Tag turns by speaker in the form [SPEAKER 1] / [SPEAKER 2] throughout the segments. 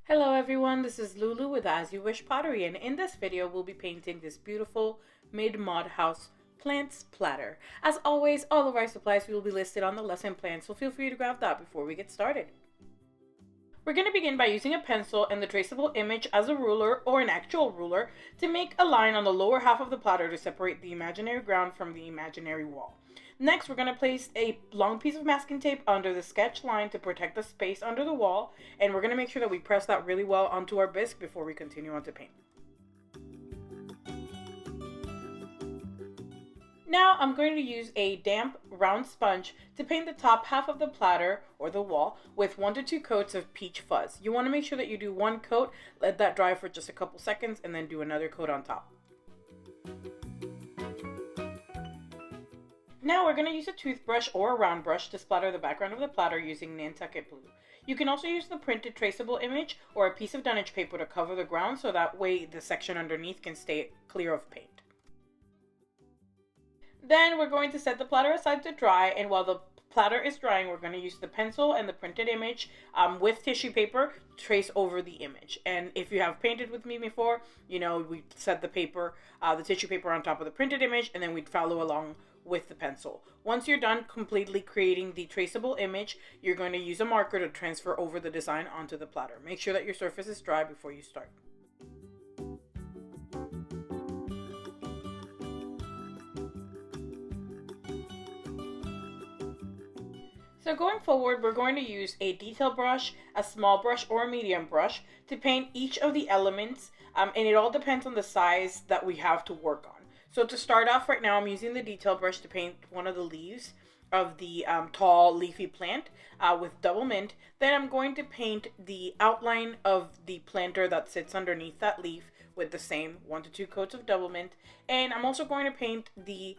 [SPEAKER 1] Hello everyone, this is Lulu with As You Wish Pottery, and in this video we'll be painting this beautiful mid-mod house plants platter. As always, all of our supplies will be listed on the lesson plan, so feel free to grab that before we get started. We're going to begin by using a pencil and the traceable image as a ruler or an actual ruler to make a line on the lower half of the platter to separate the imaginary ground from the imaginary wall. Next, we're going to place a long piece of masking tape under the sketch line to protect the space under the wall, and we're going to make sure that we press that really well onto our bisque before we continue on to paint. Now I'm going to use a damp round sponge to paint the top half of the platter or the wall with 1 to 2 coats of peach fuzz. You want to make sure that you do one coat, let that dry for just a couple seconds, and then do another coat on top. Now we're going to use a toothbrush or a round brush to splatter the background of the platter using Nantucket Blue. You can also use the printed traceable image or a piece of dunnage paper to cover the ground so that way the section underneath can stay clear of paint. Then we're going to set the platter aside to dry, and while the platter is drying, we're going to use the pencil and the printed image with tissue paper to trace over the image. And if you have painted with me before, you know we set the tissue paper on top of the printed image, and then we'd follow along with the pencil. Once you're done completely creating the traceable image, you're going to use a marker to transfer over the design onto the platter. Make sure that your surface is dry before you start. So going forward, we're going to use a detail brush, a small brush, or a medium brush to paint each of the elements, and it all depends on the size that we have to work on. So to start off right now, I'm using the detail brush to paint one of the leaves of the tall leafy plant with double mint. Then I'm going to paint the outline of the planter that sits underneath that leaf with the same 1 to 2 coats of double mint. And I'm also going to paint the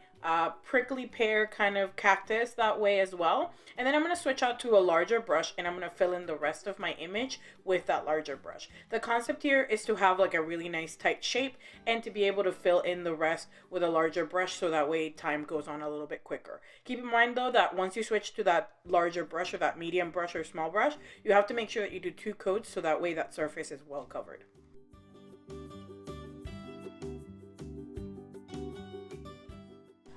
[SPEAKER 1] prickly pear kind of cactus that way as well. And then I'm going to switch out to a larger brush, and I'm going to fill in the rest of my image with that larger brush. The concept here is to have like a really nice tight shape and to be able to fill in the rest with a larger brush so that way time goes on a little bit quicker. Keep in mind though that once you switch to that larger brush or that medium brush or small brush, you have to make sure that you do 2 coats so that way that surface is well covered.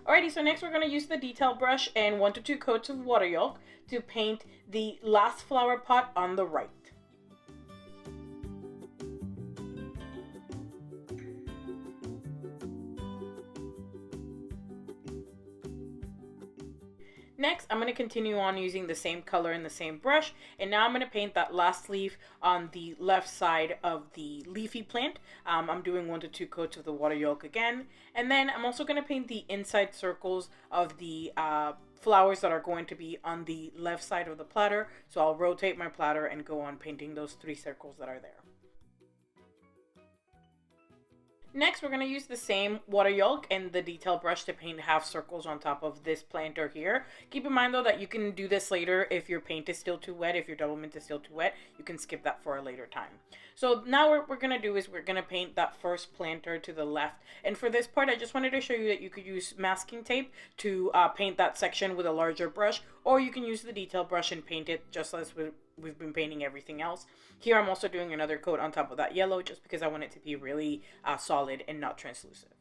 [SPEAKER 1] Alrighty, so next we're going to use the detail brush and 1 to 2 coats of water yolk to paint the last flower pot on the right. Next, I'm going to continue on using the same color and the same brush, and now I'm going to paint that last leaf on the left side of the leafy plant. I'm doing 1 to 2 coats of the water yolk again, and then I'm also going to paint the inside circles of the flowers that are going to be on the left side of the platter. So I'll rotate my platter and go on painting those 3 circles that are there. Next, we're going to use the same water yolk and the detail brush to paint half circles on top of this planter here. Keep in mind though that you can do this later if your paint is still too wet. If your double mint is still too wet, you can skip that for a later time. So now what we're going to do is we're going to paint that first planter to the left. And for this part, I just wanted to show you that you could use masking tape to paint that section with a larger brush, or you can use the detail brush and paint it just as we've been painting everything else. Here I'm also doing another coat on top of that yellow just because I want it to be really solid and not translucent.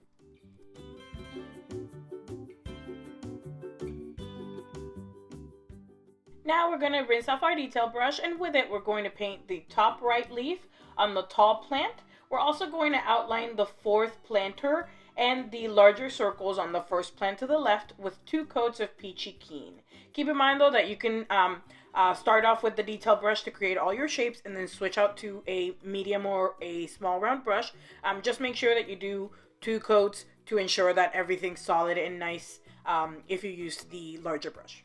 [SPEAKER 1] Now we're going to rinse off our detail brush, and with it we're going to paint the top right leaf on the tall plant. We're also going to outline the 4th planter and the larger circles on the first plant to the left with 2 coats of peachy keen. Keep in mind though that you can start off with the detail brush to create all your shapes and then switch out to a medium or a small round brush. Just make sure that you do 2 coats to ensure that everything's solid and nice if you use the larger brush.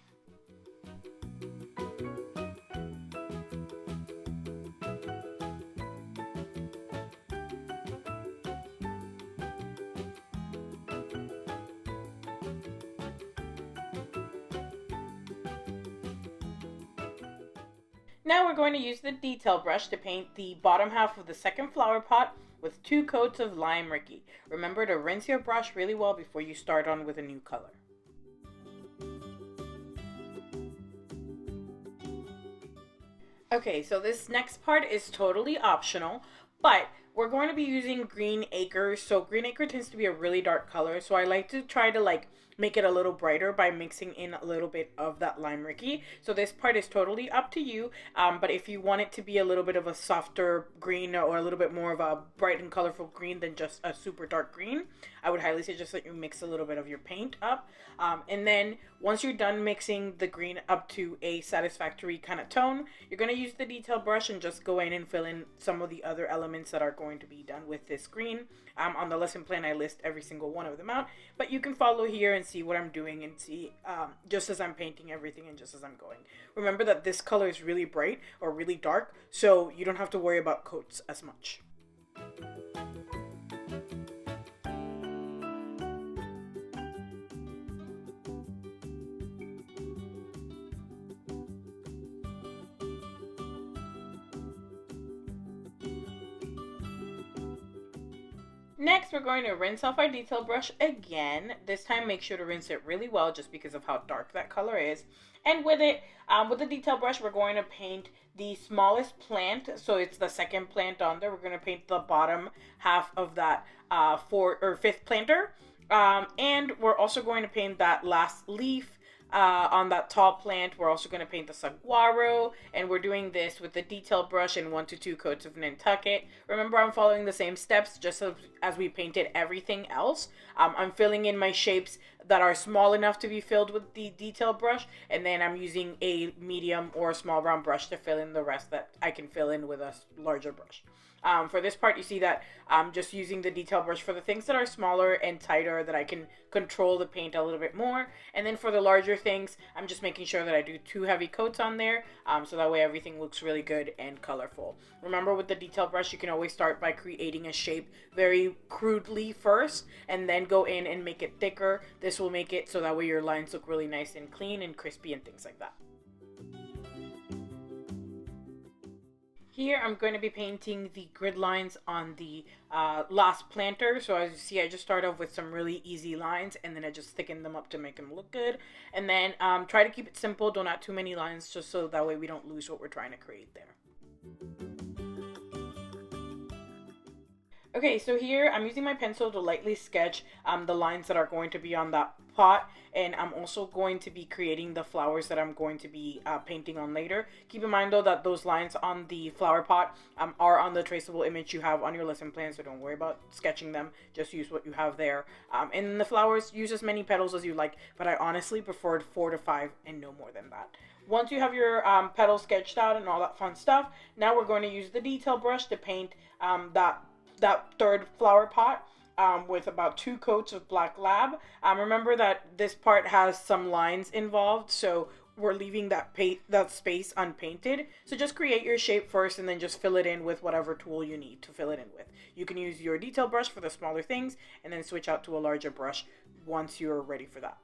[SPEAKER 1] Now we're going to use the detail brush to paint the bottom half of the second flower pot with 2 coats of lime Ricky. Remember to rinse your brush really well before you start on with a new color. Okay, so this next part is totally optional, but we're going to be using green acre. So green acre tends to be a really dark color, so I like to try to like make it a little brighter by mixing in a little bit of that lime Ricky. So this part is totally up to you, but if you want it to be a little bit of a softer green or a little bit more of a bright and colorful green than just a super dark green, I would highly suggest that you mix a little bit of your paint up. And then once you're done mixing the green up to a satisfactory kind of tone, you're going to use the detail brush and just go in and fill in some of the other elements that are going to be done with this green. On the lesson plan, I list every single one of them out, but you can follow here and see what I'm doing and see just as I'm painting everything and just as I'm going. Remember that this color is really bright or really dark, so you don't have to worry about coats as much. Next, we're going to rinse off our detail brush again. This time, make sure to rinse it really well just because of how dark that color is. And with it, with the detail brush, we're going to paint the smallest plant. So it's the second plant on there. We're going to paint the bottom half of that fourth or fifth planter. And we're also going to paint that last leaf on that tall plant. We're also going to paint the saguaro, and we're doing this with the detail brush and 1 to 2 coats of Nantucket. Remember, I'm following the same steps just as we painted everything else. I'm filling in my shapes that are small enough to be filled with the detail brush, and then I'm using a medium or a small round brush to fill in the rest that I can fill in with a larger brush. For this part, you see that I'm just using the detail brush for the things that are smaller and tighter that I can control the paint a little bit more. And then for the larger things, I'm just making sure that I do 2 heavy coats on there so that way everything looks really good and colorful. Remember, with the detail brush, you can always start by creating a shape very crudely first and then go in and make it thicker. This will make it so that way your lines look really nice and clean and crispy and things like that. Here I'm going to be painting the grid lines on the last planter. So as you see, I just start off with some really easy lines and then I just thicken them up to make them look good. And then try to keep it simple. Don't add too many lines just so that way we don't lose what we're trying to create there. Okay, so here I'm using my pencil to lightly sketch the lines that are going to be on that pot, and I'm also going to be creating the flowers that I'm going to be painting on later. Keep in mind though that those lines on the flower pot are on the traceable image you have on your lesson plan, so don't worry about sketching them, just use what you have there. And the flowers, use as many petals as you like, but I honestly preferred 4 to 5 and no more than that. Once you have your petals sketched out and all that fun stuff, now we're going to use the detail brush to paint that third flower pot with about 2 coats of black lab. Remember that this part has some lines involved, so we're leaving that space unpainted. So just create your shape first and then just fill it in with whatever tool you need to fill it in with. You can use your detail brush for the smaller things and then switch out to a larger brush once you're ready for that.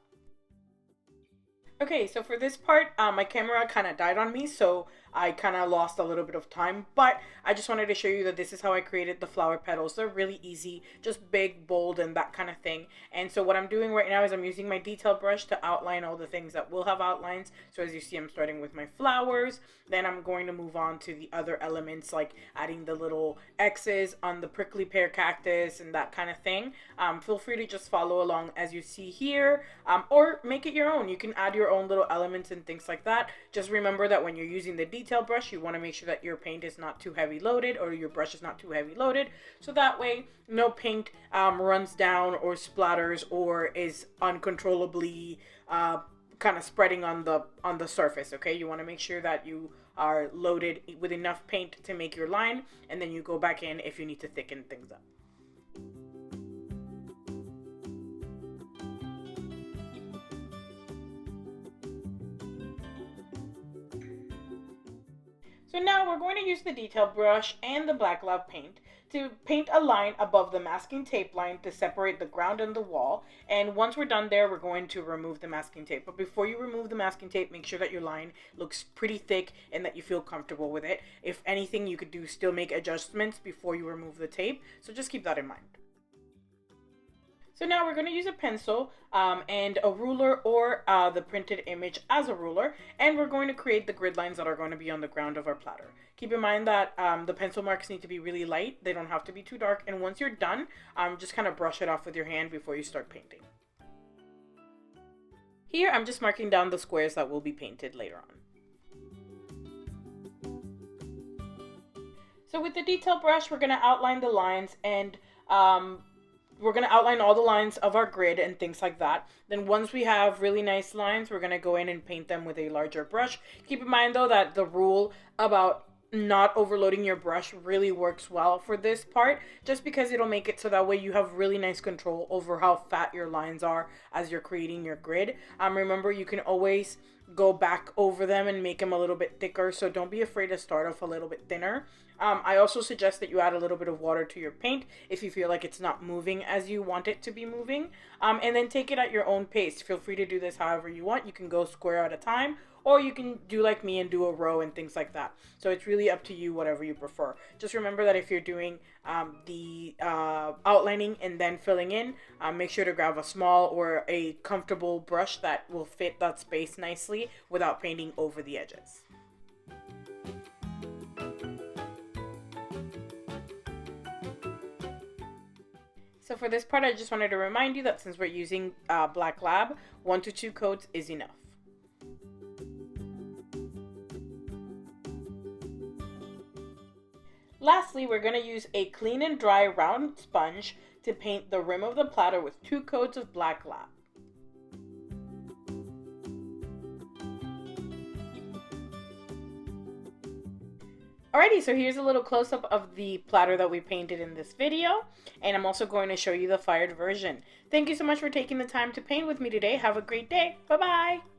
[SPEAKER 1] Okay, so for this part, my camera kind of died on me, so I kind of lost a little bit of time, but I just wanted to show you that this is how I created the flower petals. They're really easy, just big, bold, and that kind of thing. And so what I'm doing right now is I'm using my detail brush to outline all the things that will have outlines. So as you see, I'm starting with my flowers, then I'm going to move on to the other elements, like adding the little X's on the prickly pear cactus and that kind of thing. Feel free to just follow along as you see here, or make it your own. You can add your own little elements and things like that. Just remember that when you're using the detail brush, you want to make sure that your paint is not too heavy loaded or your brush is not too heavy loaded, so that way no paint runs down or splatters or is uncontrollably kind of spreading on the surface. Okay, you want to make sure that you are loaded with enough paint to make your line, and then you go back in if you need to thicken things up. So now we're going to use the detail brush and the black lab paint to paint a line above the masking tape line to separate the ground and the wall. And once we're done there, we're going to remove the masking tape. But before you remove the masking tape, make sure that your line looks pretty thick and that you feel comfortable with it. If anything, you could still make adjustments before you remove the tape. So just keep that in mind. So now we're going to use a pencil and a ruler or the printed image as a ruler, and we're going to create the grid lines that are going to be on the ground of our platter. Keep in mind that the pencil marks need to be really light. They don't have to be too dark, and once you're done, just kind of brush it off with your hand before you start painting. Here I'm just marking down the squares that will be painted later on. So with the detail brush, we're going to outline the lines and we're going to outline all the lines of our grid and things like that. Then once we have really nice lines, we're going to go in and paint them with a larger brush. Keep in mind though that the rule about not overloading your brush really works well for this part, just because it'll make it so that way you have really nice control over how fat your lines are as you're creating your grid. Remember, you can always go back over them and make them a little bit thicker, so don't be afraid to start off a little bit thinner. I also suggest that you add a little bit of water to your paint if you feel like it's not moving as you want it to be moving, and then take it at your own pace. Feel free to do this however you want. You can go square at a time, or you can do like me and do a row and things like that. So it's really up to you, whatever you prefer. Just remember that if you're doing the outlining and then filling in, make sure to grab a small or a comfortable brush that will fit that space nicely without painting over the edges. So for this part, I just wanted to remind you that since we're using Black Lab, 1 to 2 coats is enough. Lastly, we're going to use a clean and dry round sponge to paint the rim of the platter with 2 coats of Black Lab. Alrighty, so here's a little close-up of the platter that we painted in this video, and I'm also going to show you the fired version. Thank you so much for taking the time to paint with me today. Have a great day. Bye-bye!